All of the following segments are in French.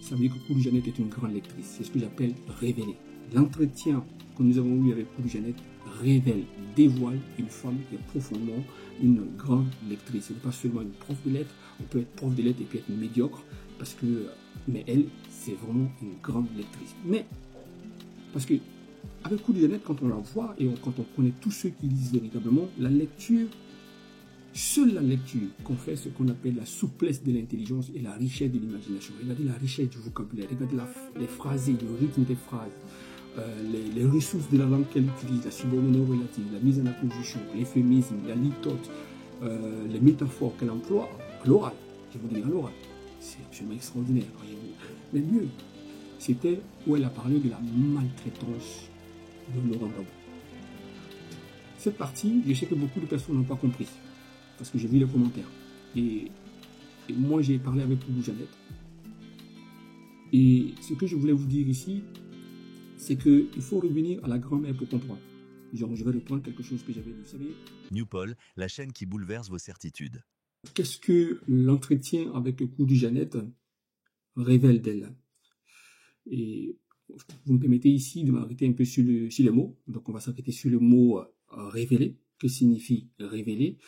ça veut dire que Koudou Jeannette est une grande lectrice. C'est ce que j'appelle révéler. L'entretien que nous avons eu avec Koudou Jeannette révèle, dévoile une femme qui est profondément une grande lectrice. Ce n'est pas seulement une prof de lettres. On peut être prof de lettres et puis être médiocre, mais elle, c'est vraiment une grande lectrice. Mais, parce que avec Koudou Jeannette, quand on la voit et quand on connaît tous ceux qui lisent véritablement, la lecture, seule la lecture confère ce qu'on appelle la souplesse de l'intelligence et la richesse de l'imagination. Regardez la richesse du vocabulaire, regardez les phrasés, le rythme des phrases, les ressources de la langue qu'elle utilise, la subordonnée relative, la mise en apposition, l'euphémisme, la litote, les métaphores qu'elle emploie à l'oral. Je vous dis à l'oral. C'est absolument extraordinaire. Mais mieux, c'était où elle a parlé de la maltraitance de Laurent Gbagbo. Cette partie, je sais que beaucoup de personnes n'ont pas compris, parce que j'ai vu les commentaires. Et moi, j'ai parlé avec Koudou Jeannette. Et ce que je voulais vous dire ici, c'est qu'il faut revenir à la grand-mère pour comprendre. Genre, je vais reprendre quelque chose que j'avais dit. Vous savez, Newpol, la chaîne qui bouleverse vos certitudes. qu'est-ce que l'entretien avec Koudou Jeannette révèle d'elle? Et vous me permettez ici de m'arrêter un peu sur les mots. Donc, on va s'arrêter sur le mot révéler. Que signifie révéler?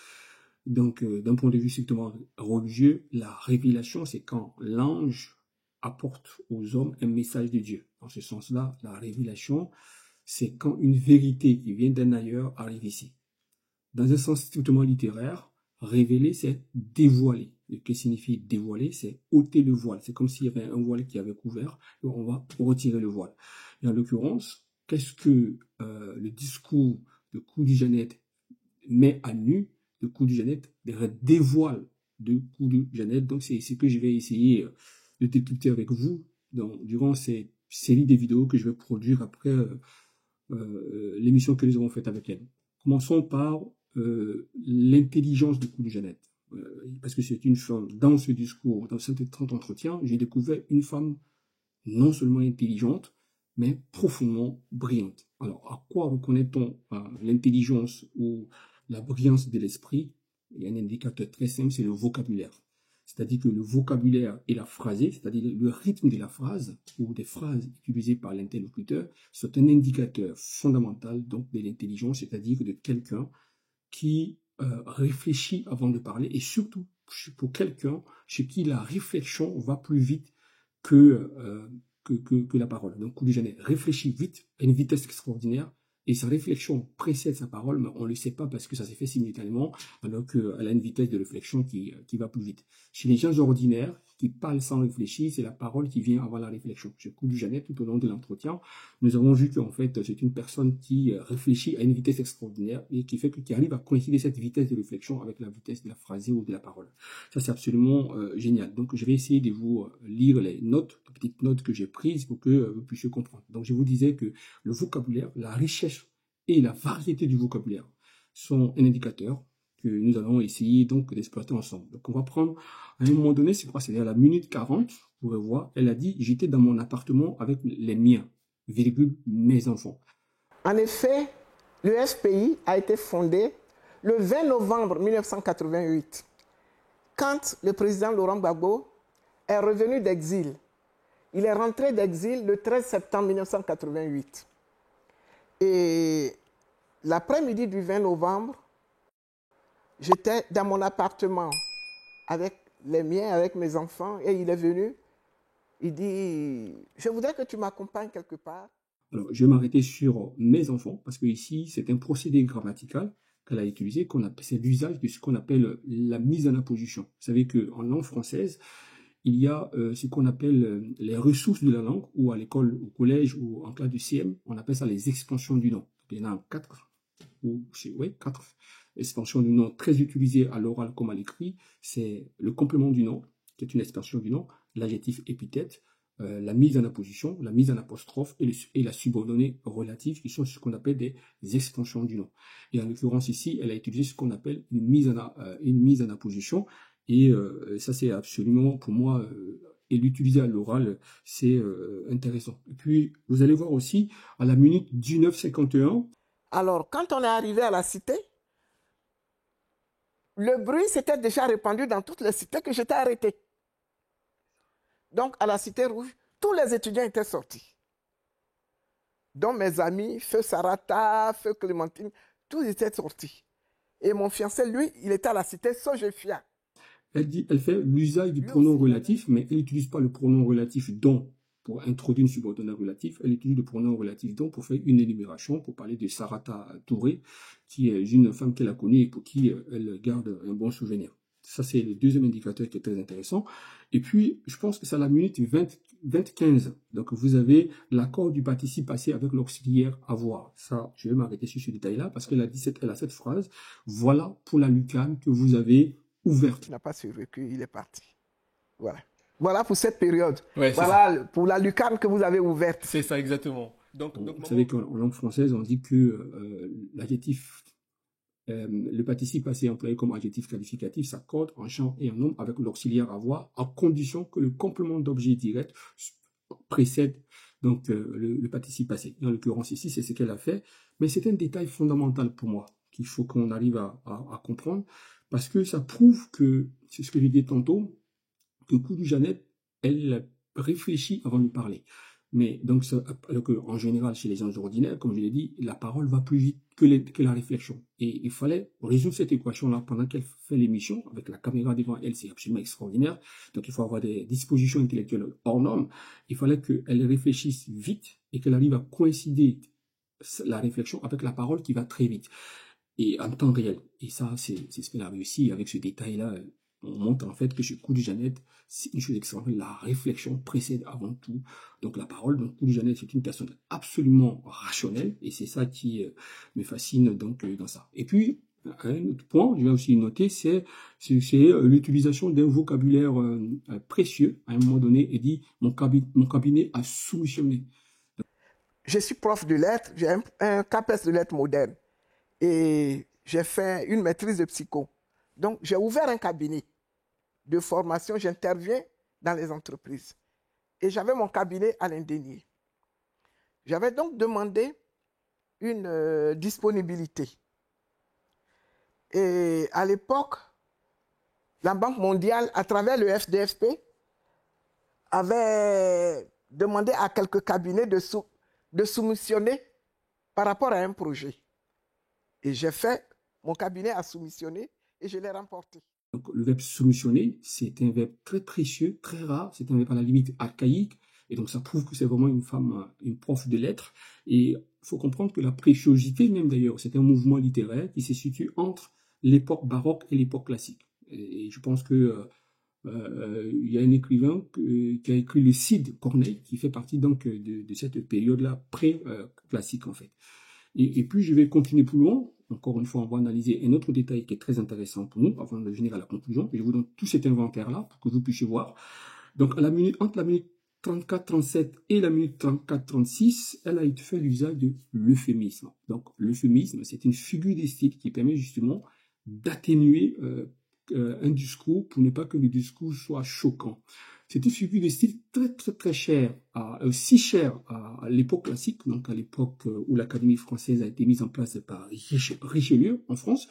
Donc, d'un point de vue strictement religieux, la révélation, c'est quand l'ange apporte aux hommes un message de Dieu. Dans ce sens-là, la révélation, c'est quand une vérité qui vient d'un ailleurs arrive ici. Dans un sens strictement littéraire, révéler, c'est dévoiler. Et que signifie dévoiler? C'est ôter le voile. C'est comme s'il y avait un voile qui avait couvert, et on va retirer le voile. Et en l'occurrence, qu'est-ce que le discours de Koudou Jeannette met à nu de Koudou Jeannette, dévoile de Koudou Jeannette? Donc c'est ce que je vais essayer de décrypter avec vous durant ces séries de vidéos que je vais produire après l'émission que nous avons faite avec elle. Commençons par l'intelligence de Koudou Jeannette. Parce que c'est une femme, dans ce discours, dans cet entretien, j'ai découvert une femme non seulement intelligente, mais profondément brillante. Alors, à quoi reconnaît-on l'intelligence ou la brillance de l'esprit? Il y a un indicateur très simple, c'est le vocabulaire. C'est-à-dire que le vocabulaire et la phrasée, c'est-à-dire le rythme de la phrase ou des phrases utilisées par l'interlocuteur, c'est un indicateur fondamental donc de l'intelligence, c'est-à-dire de quelqu'un qui réfléchit avant de parler, et surtout pour quelqu'un chez qui la réflexion va plus vite que la parole. Donc Koudou Jeannette réfléchit vite, à une vitesse extraordinaire, et sa réflexion précède sa parole, mais on ne le sait pas parce que ça s'est fait simultanément, alors qu'elle a une vitesse de réflexion qui va plus vite. Chez les gens ordinaires, qui parlent sans réfléchir, c'est la parole qui vient avant la réflexion. Chez Koudou Jeannette, tout au long de l'entretien, nous avons vu qu'en fait, c'est une personne qui réfléchit à une vitesse extraordinaire et qui arrive à coïncider cette vitesse de réflexion avec la vitesse de la phrasée ou de la parole. Ça, c'est absolument génial. Donc, je vais essayer de vous lire les petites notes que j'ai prises pour que vous puissiez comprendre. Donc, je vous disais que le vocabulaire, la richesse et la variété du vocabulaire sont un indicateur que nous allons essayer donc d'exploiter ensemble. Donc on va prendre, à un moment donné, c'est à la minute 40, vous pouvez voir, elle a dit, j'étais dans mon appartement avec les miens, virgule, mes enfants. En effet, le FPI a été fondé le 20 novembre 1988, quand le président Laurent Gbagbo est revenu d'exil. Il est rentré d'exil le 13 septembre 1988. Et l'après-midi du 20 novembre, j'étais dans mon appartement avec les miens, avec mes enfants, et il est venu. Il dit, je voudrais que tu m'accompagnes quelque part. Alors, je vais m'arrêter sur mes enfants, parce que ici, c'est un procédé grammatical qu'elle a utilisé, c'est l'usage de ce qu'on appelle la mise en apposition. Vous savez qu'en langue française, il y a ce qu'on appelle les ressources de la langue, ou à l'école, au collège, ou en classe de CM, on appelle ça les expansions du nom. Il y en a 4, quatre expansions du nom très utilisées à l'oral comme à l'écrit. C'est le complément du nom, qui est une expansion du nom, l'adjectif épithète, la mise en apposition, la mise en apostrophe et la subordonnée relative, qui sont ce qu'on appelle des expansions du nom. Et en l'occurrence ici, elle a utilisé ce qu'on appelle une mise en apposition. Et ça, c'est absolument, pour moi, et l'utiliser à l'oral, c'est intéressant. Et puis, vous allez voir aussi, à la minute 19:51. Alors, quand on est arrivé à la cité, le bruit s'était déjà répandu dans toutes les cités que j'étais arrêté. Donc, à la Cité Rouge, tous les étudiants étaient sortis. Donc, mes amis, Feu Sarata, Feu Clémentine, tous étaient sortis. Et mon fiancé, lui, il était à la Cité Sojefia. Elle fait l'usage du Lui pronom aussi, relatif, mais elle n'utilise pas le pronom relatif donc pour introduire une subordonnée relative. Elle utilise le pronom relatif donc pour faire une énumération, pour parler de Sarata Touré, qui est une femme qu'elle a connue et pour qui elle garde un bon souvenir. Ça, c'est le deuxième indicateur qui est très intéressant. Et puis, je pense que c'est à la minute 15. Donc, vous avez l'accord du participe passé avec l'auxiliaire avoir. Ça, je vais m'arrêter sur ce détail-là parce qu'elle a cette phrase. Voilà pour la lucarne que vous avez ouverte. Il n'a pas survécu, il est parti. Voilà. Voilà pour cette période. Ouais, voilà pour la lucarne que vous avez ouverte. C'est ça, exactement. Donc vous savez qu'en langue française, on dit que l'adjectif, le participe passé employé comme adjectif qualificatif s'accorde en champ et en nombre avec l'auxiliaire avoir, à condition que le complément d'objet direct précède donc le participe passé. En l'occurrence ici, c'est ce qu'elle a fait. Mais c'est un détail fondamental pour moi qu'il faut qu'on arrive à comprendre parce que ça prouve que, c'est ce que je disais tantôt, que Koudou Jeannette, elle réfléchit avant de parler. Mais donc, alors que, en général, chez les gens ordinaires, comme je l'ai dit, la parole va plus vite que la réflexion. Et il fallait résoudre cette équation-là pendant qu'elle fait l'émission, avec la caméra devant elle, c'est absolument extraordinaire. Donc, il faut avoir des dispositions intellectuelles hors normes. Il fallait qu'elle réfléchisse vite et qu'elle arrive à coïncider la réflexion avec la parole qui va très vite et en temps réel. Et ça, c'est ce qu'elle a réussi avec ce détail-là. On montre en fait que chez Koudou Jeannette, c'est une chose extraordinaire. La réflexion précède avant tout donc la parole. Donc Koudou Jeannette, c'est une personne absolument rationnelle et c'est ça qui me fascine donc dans ça. Et puis, un autre point, je vais aussi noter, c'est l'utilisation d'un vocabulaire précieux. À un moment donné, elle dit mon cabinet a soumissionné. Je suis prof de lettres, j'ai un CAPES de lettres modernes et j'ai fait une maîtrise de psycho. Donc, j'ai ouvert un cabinet de formation, j'interviens dans les entreprises. Et j'avais mon cabinet à l'Indénié. J'avais donc demandé une disponibilité. Et à l'époque, la Banque mondiale, à travers le FDFP, avait demandé à quelques cabinets de soumissionner par rapport à un projet. Et j'ai fait, mon cabinet a soumissionné et je l'ai remporté. Donc, le verbe soumissionner, c'est un verbe très précieux, très rare, c'est un verbe à la limite archaïque, et donc ça prouve que c'est vraiment une femme, une prof de lettres, et il faut comprendre que la préciosité même d'ailleurs, c'est un mouvement littéraire qui se situe entre l'époque baroque et l'époque classique. Et je pense que il y a un écrivain qui a écrit le Cid Corneille, qui fait partie donc de cette période-là pré-classique en fait. Et puis je vais continuer plus loin. Encore une fois, on va analyser un autre détail qui est très intéressant pour nous, avant de venir à la conclusion. Je vous donne tout cet inventaire-là pour que vous puissiez voir. Donc, entre la minute 34-37 et la minute 34-36, elle a fait l'usage de l'euphémisme. Donc, l'euphémisme, c'est une figure de style qui permet justement d'atténuer un discours pour ne pas que le discours soit choquant. C'est une figure de style très chère, si chère à l'époque classique, donc à l'époque où l'Académie française a été mise en place par Richelieu en France,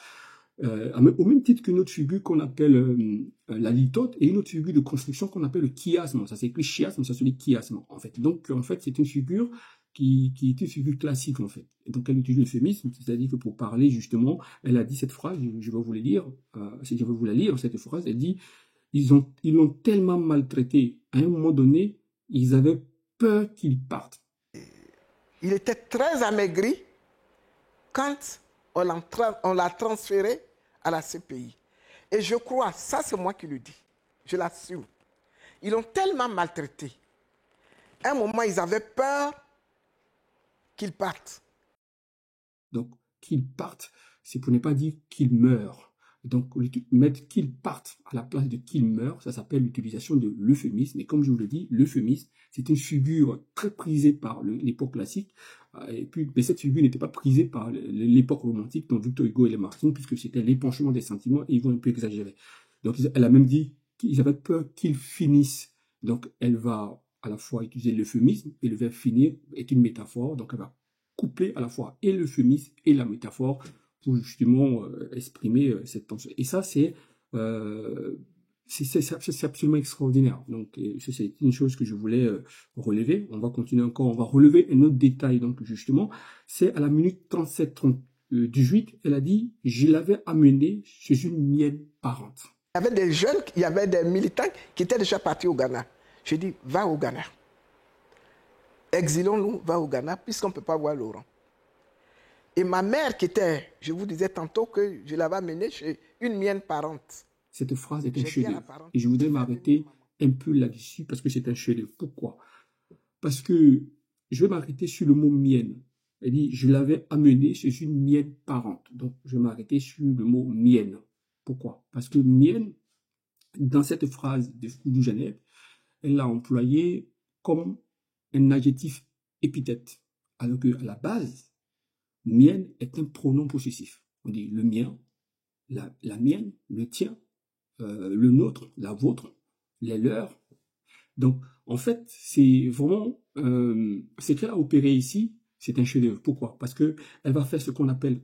au même titre qu'une autre figure qu'on appelle la litote et une autre figure de construction qu'on appelle le chiasme. Ça s'écrit chiasme, ça se dit chiasme en fait. Donc en fait c'est une figure qui est une figure classique en fait. Et donc elle utilise l'euphémisme, c'est-à-dire que pour parler justement, elle a dit cette phrase, je vais vous la lire, je vais vous la lire cette phrase, elle dit ils l'ont tellement maltraité, à un moment donné, ils avaient peur qu'il parte. Il était très amaigri quand on l'a transféré à la CPI. Et je crois, ça c'est moi qui le dis, je l'assume. Ils l'ont tellement maltraité. À un moment, ils avaient peur qu'il parte. Donc, qu'il parte, c'est pour ne pas dire qu'il meure. Donc, mettre qu'il parte à la place de qu'il meure, ça s'appelle l'utilisation de l'euphémisme. Et comme je vous le dis, l'euphémisme, c'est une figure très prisée par l'époque classique. Et puis, mais cette figure n'était pas prisée par l'époque romantique, dont Victor Hugo et Lamartine, puisque c'était l'épanchement des sentiments et ils vont un peu exagérer. Donc, elle a même dit qu'ils avaient peur qu'il finisse. Donc, elle va à la fois utiliser l'euphémisme et le verbe finir est une métaphore. Donc, elle va coupler à la fois et l'euphémisme et la métaphore pour justement exprimer cette tension. Et ça, C'est absolument extraordinaire. Donc, c'est une chose que je voulais relever. On va continuer encore. On va relever un autre détail. Donc, justement, c'est à la minute 37-38, elle a dit, je l'avais amené chez une mienne parente. Il y avait des jeunes, il y avait des militants qui étaient déjà partis au Ghana. J'ai dit, va au Ghana. Exilons-nous, va au Ghana, puisqu'on ne peut pas voir Laurent. Et ma mère qui était, je vous disais tantôt que je l'avais amenée chez une mienne parente. Cette phrase est un chef-d'œuvre. Et je voudrais m'arrêter un peu là-dessus parce que c'est un chef-d'œuvre. Pourquoi? Parce que je vais m'arrêter sur le mot mienne. Elle dit, je l'avais amené chez une mienne parente. Donc, je vais m'arrêter sur le mot mienne. Pourquoi? Parce que mienne, dans cette phrase de Koudou Jeannette, elle l'a employé comme un adjectif épithète. Alors qu'à la base, mienne est un pronom possessif. On dit le mien, la mienne, le tien, le nôtre, la vôtre, les leurs. Donc, en fait, c'est vraiment ce qu'elle a opéré ici, c'est un chef-d'œuvre. Pourquoi? Parce que elle va faire ce qu'on appelle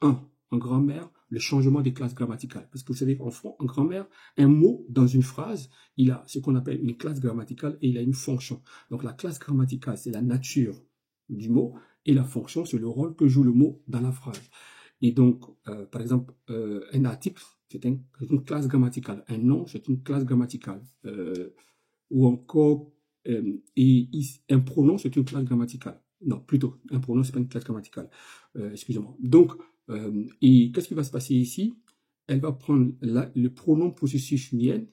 en grammaire, le changement des classes grammaticales. Parce que vous savez, en grammaire, un mot dans une phrase, il a ce qu'on appelle une classe grammaticale et il a une fonction. Donc, la classe grammaticale, c'est la nature du mot et la fonction, c'est le rôle que joue le mot dans la phrase. Et donc, par exemple, un article, c'est une classe grammaticale. Un nom, c'est une classe grammaticale. Ou encore, un pronom, c'est une classe grammaticale. Non, plutôt, un pronom, c'est pas une classe grammaticale. Excusez-moi. Donc, et qu'est-ce qui va se passer ici? Elle va prendre le pronom possessif mienne,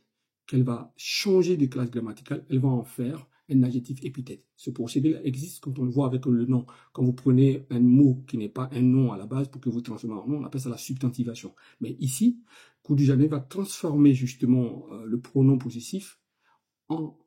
qu'elle va changer de classe grammaticale, elle va en faire un adjectif épithète. Ce procédé-là existe quand on le voit avec le nom. Quand vous prenez un mot qui n'est pas un nom à la base pour que vous transformez en nom, on appelle ça la substantivation. Mais ici, Koudou Jeannette va transformer justement le pronom possessif en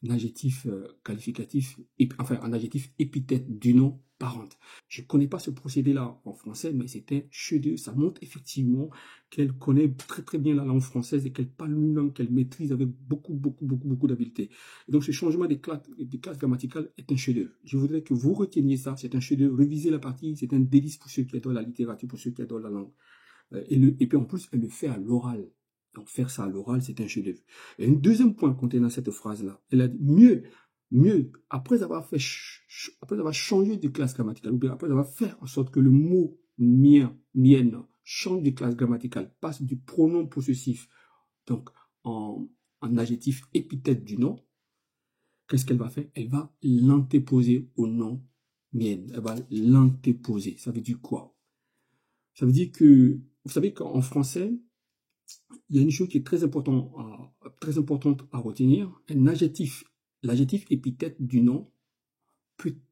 adjectif qualificatif, enfin un adjectif épithète du nom parente. Je ne connais pas ce procédé-là en français, mais c'était chef-d'œuvre. Ça montre effectivement qu'elle connaît très très bien la langue française et qu'elle parle une langue qu'elle maîtrise avec beaucoup d'habileté. Donc ce changement des classes grammaticales est un chef-d'œuvre. Je voudrais que vous reteniez ça. C'est un chef-d'œuvre. Révisez la partie. C'est un délice pour ceux qui adorent la littérature, pour ceux qui adorent la langue. Et puis en plus, elle le fait à l'oral. Donc faire ça à l'oral, c'est un chef-d'œuvre. Et un deuxième point contenant cette phrase-là, elle a dit mieux, après avoir changé de classe grammaticale, ou bien après avoir fait en sorte que le mot mien, mienne, change de classe grammaticale, passe du pronom possessif, donc en adjectif épithète du nom, qu'est-ce qu'elle va faire? Elle va l'antéposer au nom mienne. Elle va l'antéposer. Ça veut dire quoi? Ça veut dire que, vous savez qu'en français, il y a une chose qui est très importante à retenir. Un adjectif, l'adjectif épithète du nom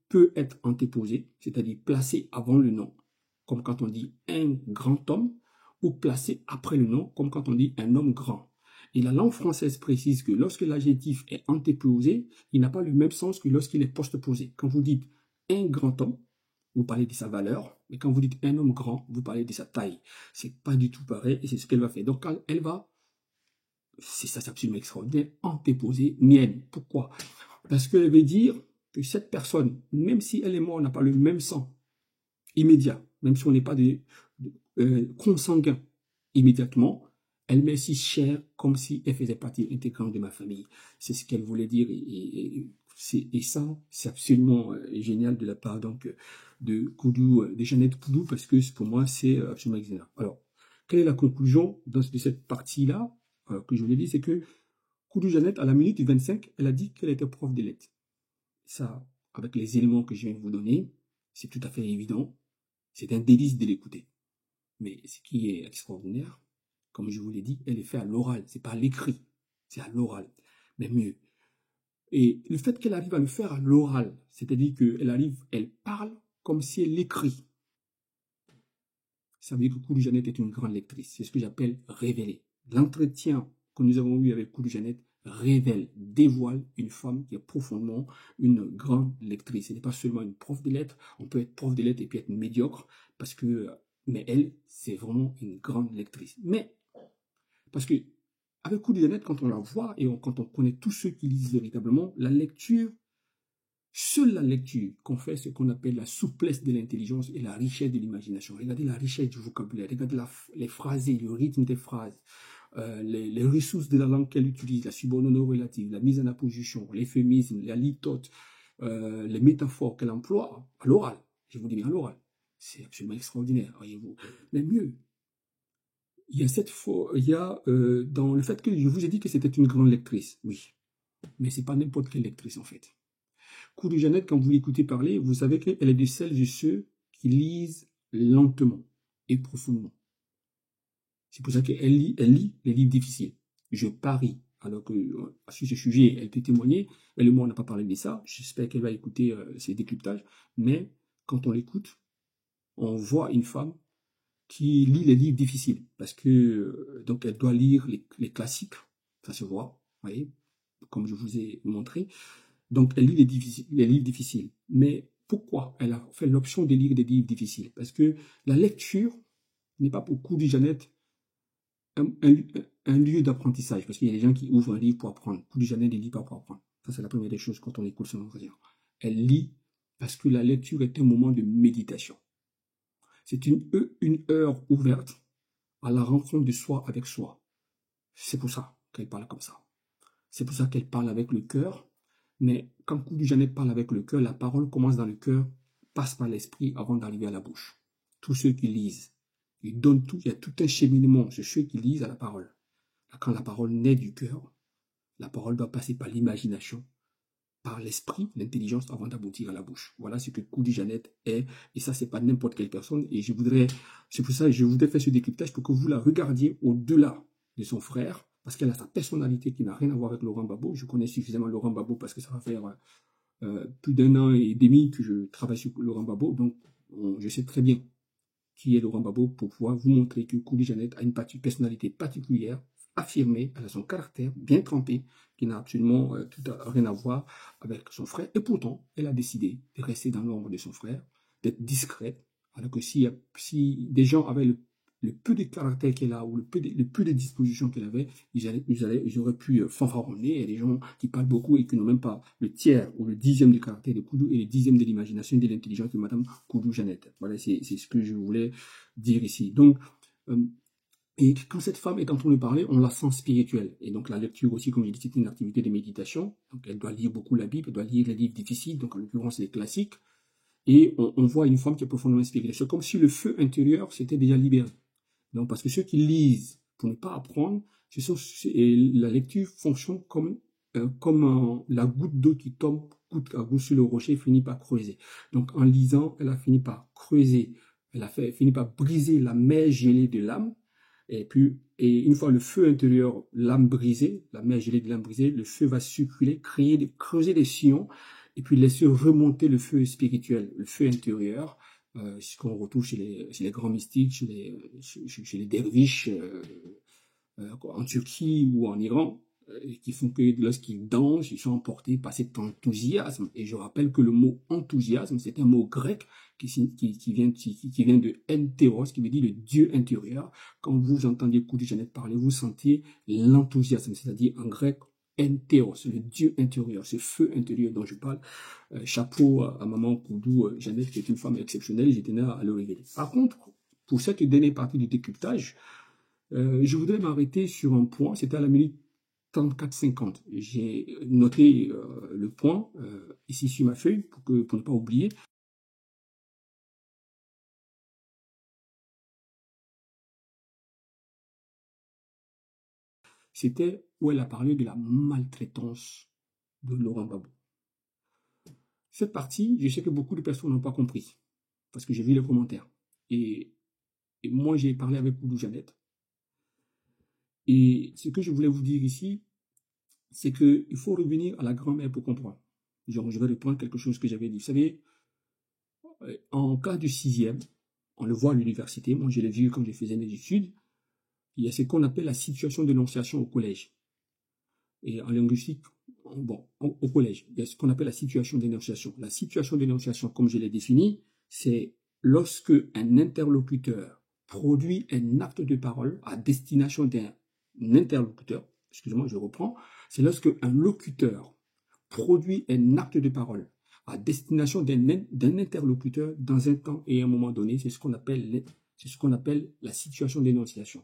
peut être antéposé, c'est-à-dire placé avant le nom, comme quand on dit un grand homme, ou placé après le nom, comme quand on dit un homme grand. Et la langue française précise que lorsque l'adjectif est antéposé, il n'a pas le même sens que lorsqu'il est postposé. Quand vous dites un grand homme, vous parlez de sa valeur, mais quand vous dites un homme grand, vous parlez de sa taille. C'est pas du tout pareil et c'est ce qu'elle va faire. Donc, quand elle va, c'est absolument extraordinaire, antéposer mienne. Pourquoi? Parce qu'elle veut dire que cette personne, même si elle et moi, on n'a pas le même sang immédiat, même si on n'est pas consanguin immédiatement, elle m'est si chère comme si elle faisait partie intégrante de ma famille. C'est ce qu'elle voulait dire et ça, c'est absolument génial de la part donc de Jeannette Koudou, parce que pour moi, c'est absolument extraordinaire. Alors, quelle est la conclusion de cette partie-là que je voulais dire? C'est que Koudou Jeannette, à la minute du 25, elle a dit qu'elle était prof de lettres. Ça, avec les éléments que je viens de vous donner, c'est tout à fait évident. C'est un délice de l'écouter. Mais ce qui est extraordinaire, comme je vous l'ai dit, elle est faite à l'oral, c'est pas à l'écrit, c'est à l'oral. Mais mieux. Et le fait qu'elle arrive à le faire à l'oral, c'est-à-dire elle parle comme si elle écrit. Ça veut dire que Koudou Jeannette est une grande lectrice. C'est ce que j'appelle révéler. L'entretien que nous avons eu avec Koudou Jeannette révèle, dévoile une femme qui est profondément une grande lectrice. Ce n'est pas seulement une prof de lettres. On peut être prof de lettres et puis être médiocre, mais elle, c'est vraiment une grande lectrice. Mais, parce que, avec Koudou Jeannette, quand on la voit et quand on connaît tous ceux qui lisent véritablement, seule la lecture qu'on fait ce qu'on appelle la souplesse de l'intelligence et la richesse de l'imagination. Regardez la richesse du vocabulaire, regardez les phrases, le rythme des phrases. les ressources de la langue qu'elle utilise, la subordonnée relative, la mise en apposition, l'euphémisme, la litote, les métaphores qu'elle emploie à l'oral. Je vous dis bien à l'oral. C'est absolument extraordinaire, voyez-vous. Mais mieux, il y a dans le fait que je vous ai dit que c'était une grande lectrice, oui. Mais c'est pas n'importe quelle lectrice, en fait. Koudou-Jeannette, quand vous l'écoutez parler, vous savez qu'elle est de celles et ceux qui lisent lentement et profondément. C'est pour ça qu'elle lit les livres difficiles. Je parie, alors que sur ce sujet, elle peut témoigner. Elle et moi, on n'a pas parlé de ça. J'espère qu'elle va écouter ces décryptages. Mais quand on l'écoute, on voit une femme qui lit les livres difficiles. Parce que donc elle doit lire les classiques. Ça se voit, vous voyez, comme je vous ai montré. Donc elle lit les livres difficiles. Mais pourquoi elle a fait l'option de lire des livres difficiles? Parce que la lecture n'est pas pour Koudou-Jeannette un lieu d'apprentissage, parce qu'il y a des gens qui ouvrent un livre pour apprendre. Koudou-Jeannette ne lit pas pour apprendre. Ça, c'est la première des choses quand on écoute son entretien. Elle lit parce que la lecture est un moment de méditation. C'est une heure ouverte à la rencontre de soi avec soi. C'est pour ça qu'elle parle comme ça. C'est pour ça qu'elle parle avec le cœur. Mais quand Koudou-Jeannette parle avec le cœur, la parole commence dans le cœur, passe par l'esprit avant d'arriver à la bouche. Tous ceux qui lisent, ils donnent tout, il y a tout un cheminement chez ceux qui lisent à la parole. Quand la parole naît du cœur, la parole doit passer par l'imagination, par l'esprit, l'intelligence avant d'aboutir à la bouche. Voilà ce que Koudou-Jeannette est, et ça, c'est pas n'importe quelle personne, et c'est pour ça que je voudrais faire ce décryptage pour que vous la regardiez au-delà de son frère, parce qu'elle a sa personnalité qui n'a rien à voir avec Laurent Gbagbo. Je connais suffisamment Laurent Gbagbo parce que ça va faire plus d'1 an et demi que je travaille sur Laurent Gbagbo, donc je sais très bien qui est Laurent Gbagbo pour pouvoir vous montrer que Koudou-Jeannette a une personnalité particulière, affirmée, elle a son caractère bien trempé, qui n'a absolument rien à voir avec son frère, et pourtant, elle a décidé de rester dans l'ombre de son frère, d'être discrète, alors que si des gens avaient le peu de caractère qu'elle a, ou le peu de dispositions qu'elle avait, ils auraient pu fanfaronner. Il y a des gens qui parlent beaucoup et qui n'ont même pas le tiers ou le dixième du caractère de Koudou et le dixième de l'imagination et de l'intelligence de Madame Koudou-Jeannette. Voilà, c'est ce que je voulais dire ici. Donc, et quand cette femme est en train de parler, on la sent spirituelle. Et donc la lecture aussi, comme je dis, c'est une activité de méditation. Donc elle doit lire beaucoup la Bible, elle doit lire les livres difficiles, donc en l'occurrence les classiques. Et on voit une femme qui est profondément spirituelle. C'est comme si le feu intérieur s'était déjà libéré. Donc parce que ceux qui lisent pour ne pas apprendre, la lecture fonctionne comme la goutte d'eau qui tombe goutte à goutte sur le rocher et finit par creuser. Donc en lisant, elle a fini par creuser, fini par briser la mer gelée de l'âme. Et une fois le feu intérieur, l'âme brisée, la mer gelée de l'âme brisée, le feu va circuler, creuser des sillons, et puis laisser remonter le feu spirituel, le feu intérieur, ce qu'on retrouve chez les grands mystiques, chez les derviches, en Turquie ou en Iran, qui font que lorsqu'ils dansent, ils sont emportés par cet enthousiasme. Et je rappelle que le mot enthousiasme, c'est un mot grec qui vient de enteros, qui veut dire le Dieu intérieur. Quand vous entendez Koudou-Jeannette parler, vous sentez l'enthousiasme, c'est-à-dire en grec enteros, le Dieu intérieur, ce feu intérieur dont je parle. Chapeau à maman Koudou-Jeannette, qui est une femme exceptionnelle, j'étais là à le révéler. Par contre, pour cette dernière partie du décryptage, je voudrais m'arrêter sur un point, c'était à la minute 34-50. J'ai noté le point ici sur ma feuille pour ne pas oublier. C'était où elle a parlé de la maltraitance de Laurent Gbagbo. Cette partie, je sais que beaucoup de personnes n'ont pas compris, parce que j'ai vu les commentaires. Et moi, j'ai parlé avec Koudou-Jeannette. Et ce que je voulais vous dire ici, c'est qu'il faut revenir à la grand-mère pour comprendre. Genre, je vais reprendre quelque chose que j'avais dit. Vous savez, en cas de 6e, on le voit à l'université, moi je l'ai vu quand je faisais mes études, il y a ce qu'on appelle la situation d'énonciation au collège. Et en linguistique, au collège, il y a ce qu'on appelle la situation d'énonciation. La situation d'énonciation, comme je l'ai définie, c'est lorsque un interlocuteur produit un acte de parole à destination d'un interlocuteur, excusez-moi, je reprends, c'est lorsque un locuteur produit un acte de parole à destination d'un interlocuteur dans un temps et un moment donné, c'est ce qu'on appelle la situation d'énonciation.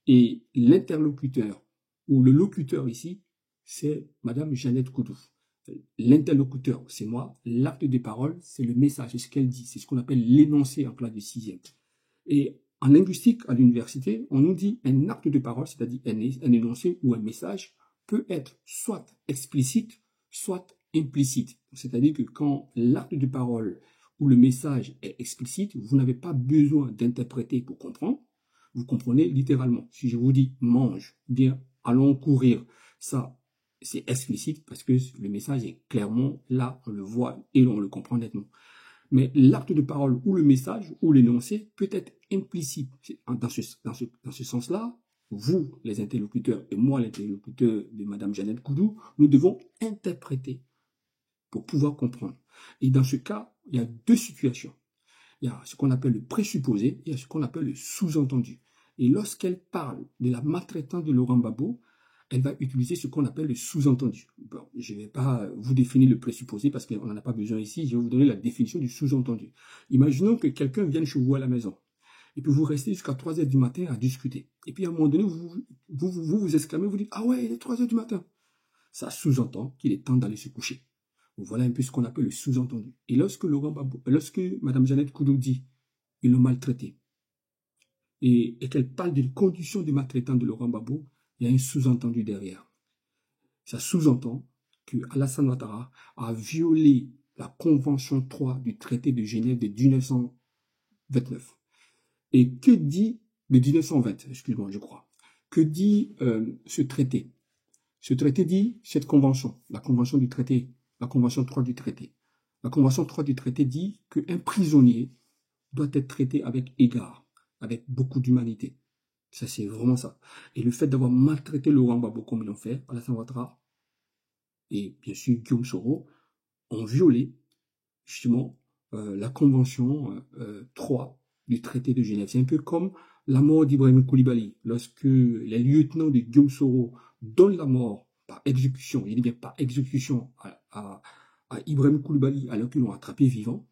Et l'interlocuteur, ou le locuteur ici, c'est Madame Jeannette Koudou. L'interlocuteur, c'est moi. L'acte de parole, c'est le message, c'est ce qu'elle dit. C'est ce qu'on appelle l'énoncé en classe de 6e. Et en linguistique, à l'université, on nous dit un acte de parole, c'est-à-dire un énoncé ou un message, peut être soit explicite, soit implicite. C'est-à-dire que quand l'acte de parole ou le message est explicite, vous n'avez pas besoin d'interpréter pour comprendre. Vous comprenez littéralement. Si je vous dis mange, bien allons courir, ça c'est explicite parce que le message est clairement là, on le voit et on le comprend nettement. Mais l'acte de parole ou le message ou l'énoncé peut être implicite. Dans ce sens-là, vous, les interlocuteurs, et moi, l'interlocuteur de Madame Jeannette Koudou, nous devons interpréter pour pouvoir comprendre. Et dans ce cas, il y a deux situations. Il y a ce qu'on appelle le présupposé et il y a ce qu'on appelle le sous-entendu. Et lorsqu'elle parle de la maltraitance de Laurent Gbagbo, elle va utiliser ce qu'on appelle le sous-entendu. Bon, je ne vais pas vous définir le présupposé parce qu'on n'en a pas besoin ici. Je vais vous donner la définition du sous-entendu. Imaginons que quelqu'un vienne chez vous à la maison. Et puis vous restez jusqu'à 3 heures du matin à discuter. Et puis à un moment donné, vous exclamez, vous dites « Ah ouais, il est 3 heures du matin ». Ça sous-entend qu'il est temps d'aller se coucher. Voilà un peu ce qu'on appelle le sous-entendu. Et lorsque Madame Jeannette Koudou dit « Ils l'ont maltraité » et qu'elle parle des conditions de maltraitance de Laurent Gbagbo, il y a un sous-entendu derrière. Ça sous-entend que Alassane Ouattara a violé la Convention 3 du traité de Genève de 1929. Et que dit, de 1920, excuse-moi, je crois. Que dit ce traité? Ce traité dit, cette convention, la convention du traité, la Convention 3 du traité. La Convention 3 du traité dit qu'un prisonnier doit être traité avec égard, avec beaucoup d'humanité. Ça, c'est vraiment ça. Et le fait d'avoir maltraité Laurent Gbagbo comme ils l'ont fait, Alassane Ouattara et bien sûr Guillaume Soro ont violé justement la Convention 3 du traité de Genève. C'est un peu comme la mort d'Ibrahim Koulibaly. Lorsque les lieutenants de Guillaume Soro donnent la mort par exécution, il dit bien par exécution à Ibrahim Koulibaly alors qu'ils l'ont attrapé vivant,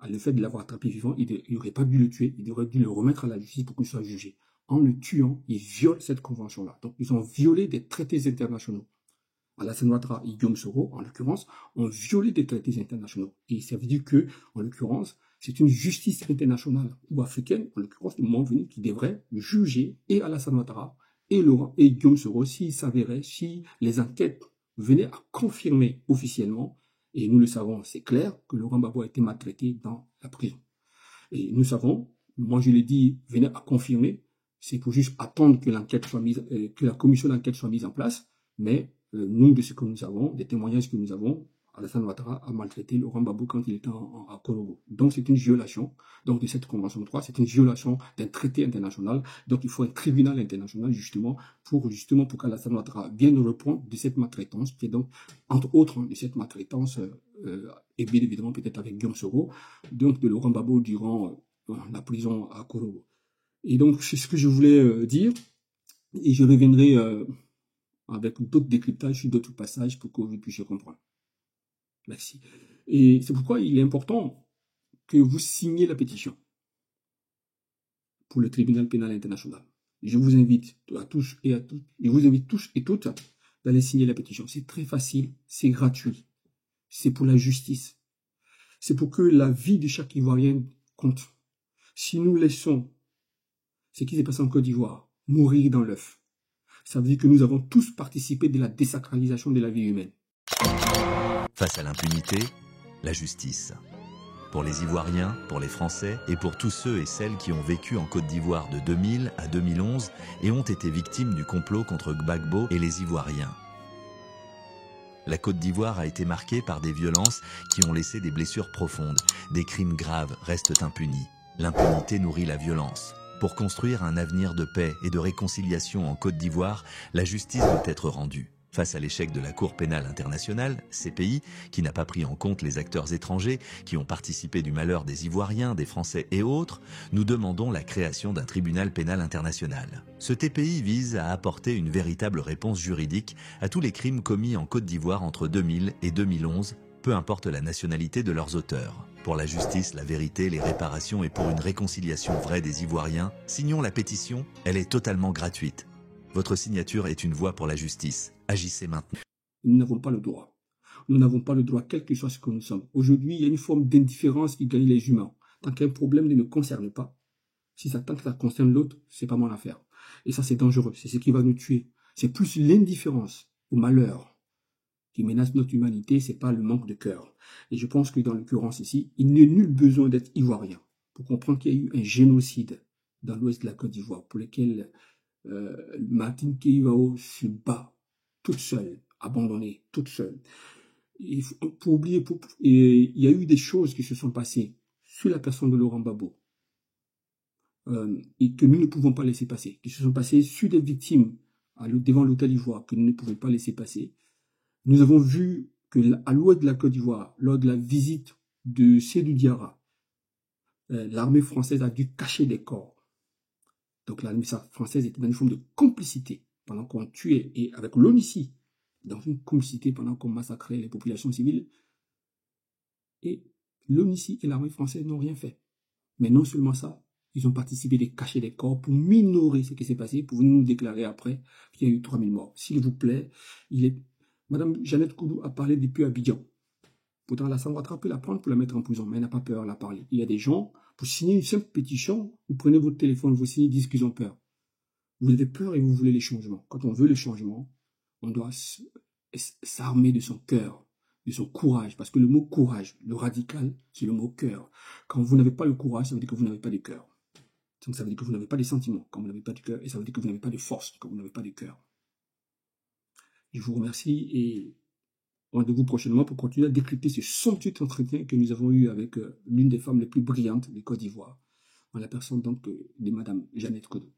le fait de l'avoir attrapé vivant, il n'aurait pas dû le tuer, il aurait dû le remettre à la justice pour qu'il soit jugé. En le tuant, ils violent cette convention-là. Donc, ils ont violé des traités internationaux. Alassane Ouattara et Guillaume Soro, en l'occurrence, ont violé des traités internationaux. Et ça veut dire que, en l'occurrence, c'est une justice internationale ou africaine, en l'occurrence, le moment venu, qui devrait juger et Alassane Ouattara et Guillaume Soro s'il s'avérait, si les enquêtes venaient à confirmer officiellement, et nous le savons, c'est clair, que Laurent Gbagbo a été maltraité dans la prison. Et nous savons, moi je l'ai dit, venait à confirmer, c'est pour juste attendre que l'enquête soit mise, que la commission d'enquête soit mise en place. Mais nous, de ce que nous avons, des témoignages que nous avons, Alassane Ouattara a maltraité Laurent Gbagbo quand il était à Korogo. Donc c'est une violation donc, de cette convention 3, c'est une violation d'un traité international. Donc il faut un tribunal international justement pour qu'Alassane Ouattara vienne répondre de cette maltraitance, qui est donc, entre autres, de cette maltraitance, et bien évidemment peut-être avec Guillaume Soro, donc de Laurent Gbagbo durant la prison à Korogo. Et donc, c'est ce que je voulais dire, et je reviendrai avec d'autres décryptages sur d'autres passages pour que vous puissiez comprendre. Merci. Et c'est pourquoi il est important que vous signiez la pétition pour le tribunal pénal international. Je vous invite à tous et à toutes, je vous invite tous et toutes d'aller signer la pétition. C'est très facile, c'est gratuit. C'est pour la justice. C'est pour que la vie de chaque Ivoirien compte. Si nous laissons ce qui s'est passé en Côte d'Ivoire mourir dans l'œuf, ça veut dire que nous avons tous participé de la désacralisation de la vie humaine. Face à l'impunité, la justice. Pour les Ivoiriens, pour les Français et pour tous ceux et celles qui ont vécu en Côte d'Ivoire de 2000 à 2011 et ont été victimes du complot contre Gbagbo et les Ivoiriens. La Côte d'Ivoire a été marquée par des violences qui ont laissé des blessures profondes. Des crimes graves restent impunis. L'impunité nourrit la violence. Pour construire un avenir de paix et de réconciliation en Côte d'Ivoire, la justice doit être rendue. Face à l'échec de la Cour pénale internationale, CPI, qui n'a pas pris en compte les acteurs étrangers qui ont participé du malheur des Ivoiriens, des Français et autres, nous demandons la création d'un tribunal pénal international. Ce TPI vise à apporter une véritable réponse juridique à tous les crimes commis en Côte d'Ivoire entre 2000 et 2011, peu importe la nationalité de leurs auteurs. Pour la justice, la vérité, les réparations et pour une réconciliation vraie des Ivoiriens, signons la pétition, elle est totalement gratuite. Votre signature est une voie pour la justice. Agissez maintenant. Nous n'avons pas le droit. Nous n'avons pas le droit, quel que soit ce que nous sommes. Aujourd'hui, il y a une forme d'indifférence qui gagne les humains. Tant qu'un problème ne me concerne pas, tant que ça concerne l'autre, c'est pas mon affaire. Et ça, c'est dangereux. C'est ce qui va nous tuer. C'est plus l'indifférence au malheur qui menace notre humanité, c'est pas le manque de cœur. Et je pense que dans l'occurrence ici, il n'est nul besoin d'être ivoirien pour comprendre qu'il y a eu un génocide dans l'ouest de la Côte d'Ivoire pour lequel Martine Keïvao se bat toute seule, abandonnée, toute seule. Il y a eu des choses qui se sont passées sur la personne de Laurent Gbagbo et que nous ne pouvons pas laisser passer, qui se sont passées sur des victimes devant l'hôtel Ivoire que nous ne pouvons pas laisser passer. Nous avons vu qu'à l'ouest de la Côte d'Ivoire, lors de la visite de Sédou Diarra, l'armée française a dû cacher des corps. Donc l'armée française était dans une forme de complicité pendant qu'on tuait, et avec l'ONICI, dans une complicité pendant qu'on massacrait les populations civiles. Et l'ONICI et l'armée française n'ont rien fait. Mais non seulement ça, ils ont participé de cacher des corps pour minorer ce qui s'est passé, pour nous déclarer après qu'il y a eu 3000 morts. S'il vous plaît, Madame Jeannette Koudou a parlé depuis Abidjan. Pourtant, la Ouattara peut la prendre pour la mettre en prison, mais elle n'a pas peur, elle a parlé. Il y a des gens, pour signer une simple pétition, vous prenez votre téléphone, vous signez, ils disent qu'ils ont peur. Vous avez peur et vous voulez les changements. Quand on veut les changements, on doit s'armer de son cœur, de son courage, parce que le mot courage, le radical, c'est le mot cœur. Quand vous n'avez pas le courage, ça veut dire que vous n'avez pas de cœur. Donc ça veut dire que vous n'avez pas de sentiments quand vous n'avez pas de cœur, et ça veut dire que vous n'avez pas de force quand vous n'avez pas de cœur. Je vous remercie et rendez-vous prochainement pour continuer à décrypter ce somptueux entretien que nous avons eu avec l'une des femmes les plus brillantes de Côte d'Ivoire, en la personne donc de Madame Jeannette Koudou.